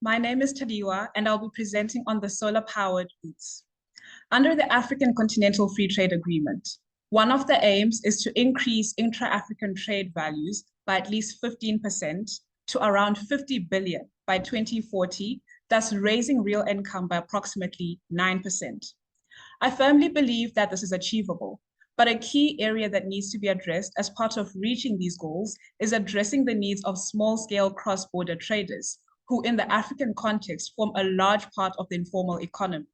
My name is Tadiwa, and I'll be presenting on the solar-powered goods. Under the African Continental Free Trade Agreement, one of the aims is to increase intra-African trade values by at least 15% to around 50 billion by 2040, thus raising real income by approximately 9%. I firmly believe that this is achievable, but a key area that needs to be addressed as part of reaching these goals is addressing the needs of small-scale cross-border traders, who in the African context form a large part of the informal economy.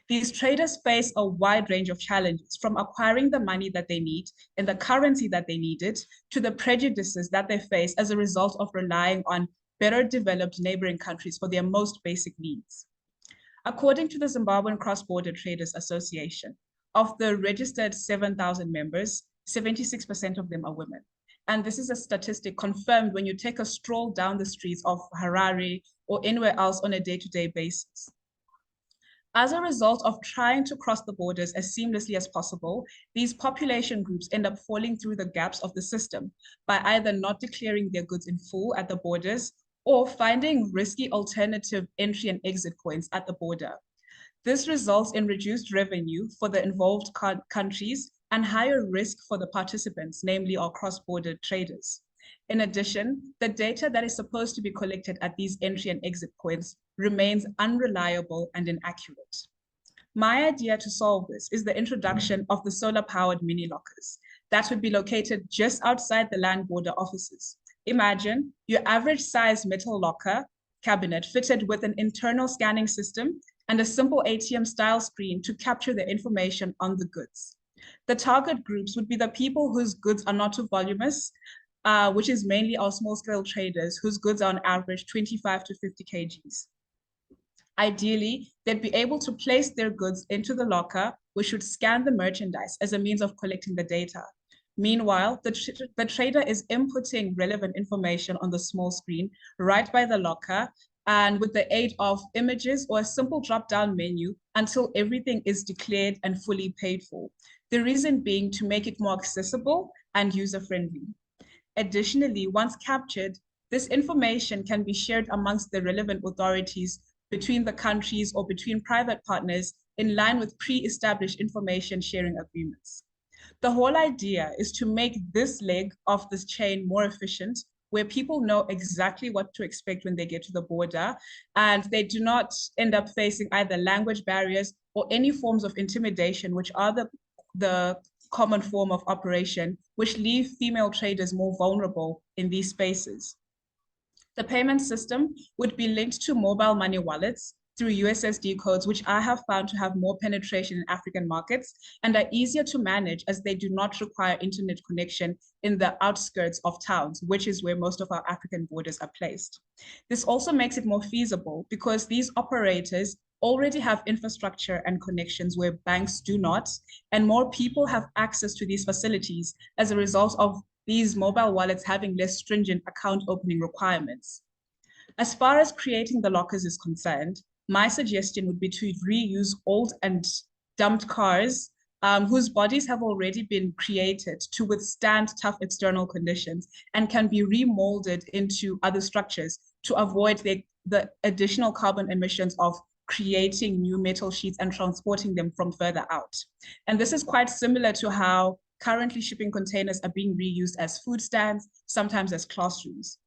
These traders face a wide range of challenges, from acquiring the money that they need in the currency that they need it, to the prejudices that they face as a result of relying on better developed neighboring countries for their most basic needs. According to the Zimbabwean Cross-Border Traders Association, of the registered 7,000 members, 76% of them are women. And this is a statistic confirmed when you take a stroll down the streets of Harare or anywhere else on a day-to-day basis. As a result of trying to cross the borders as seamlessly as possible, these population groups end up falling through the gaps of the system by either not declaring their goods in full at the borders or finding risky alternative entry and exit points at the border. This results in reduced revenue for the involved countries and higher risk for the participants, namely our cross-border traders. In addition, the data that is supposed to be collected at these entry and exit points remains unreliable and inaccurate. My idea to solve this is the introduction of the solar-powered mini lockers that would be located just outside the land border offices. Imagine your average size metal locker cabinet fitted with an internal scanning system and a simple ATM-style screen to capture the information on the goods. The target groups would be the people whose goods are not too voluminous, which is mainly our small-scale traders whose goods are on average 25 to 50 kgs. Ideally, they'd be able to place their goods into the locker, which would scan the merchandise as a means of collecting the data. Meanwhile, the trader is inputting relevant information on the small screen right by the locker, and with the aid of images or a simple drop-down menu until everything is declared and fully paid for. The reason being to make it more accessible and user-friendly. Additionally, once captured, this information can be shared amongst the relevant authorities between the countries or between private partners in line with pre-established information sharing agreements. The whole idea is to make this leg of this chain more efficient, where people know exactly what to expect when they get to the border, and they do not end up facing either language barriers or any forms of intimidation, which are the common form of operation, which leave female traders more vulnerable in these spaces. The payment system would be linked to mobile money wallets through USSD codes, which I have found to have more penetration in African markets and are easier to manage as they do not require internet connection in the outskirts of towns, which is where most of our African borders are placed. This also makes it more feasible because these operators already have infrastructure and connections where banks do not, and more people have access to these facilities as a result of these mobile wallets having less stringent account opening requirements. As far as creating the lockers is concerned, my suggestion would be to reuse old and dumped cars whose bodies have already been created to withstand tough external conditions and can be remolded into other structures to avoid the additional carbon emissions of creating new metal sheets and transporting them from further out. And this is quite similar to how currently shipping containers are being reused as food stands, sometimes as classrooms.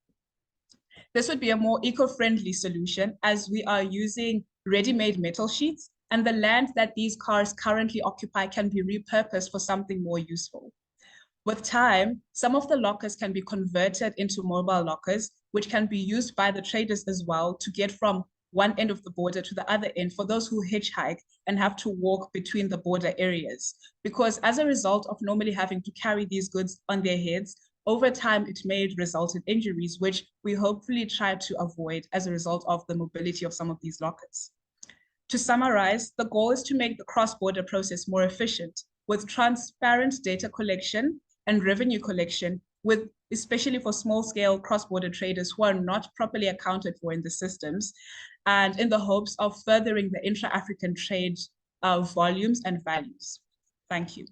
This would be a more eco-friendly solution as we are using ready-made metal sheets, and the land that these cars currently occupy can be repurposed for something more useful. With time, some of the lockers can be converted into mobile lockers, which can be used by the traders as well to get from one end of the border to the other end for those who hitchhike and have to walk between the border areas. Because as a result of normally having to carry these goods on their heads, over time, it may result in injuries, which we hopefully try to avoid as a result of the mobility of some of these lockers. To summarize, the goal is to make the cross-border process more efficient with transparent data collection and revenue collection, especially for small-scale cross-border traders who are not properly accounted for in the systems, and in the hopes of furthering the intra-African trade volumes and values. Thank you.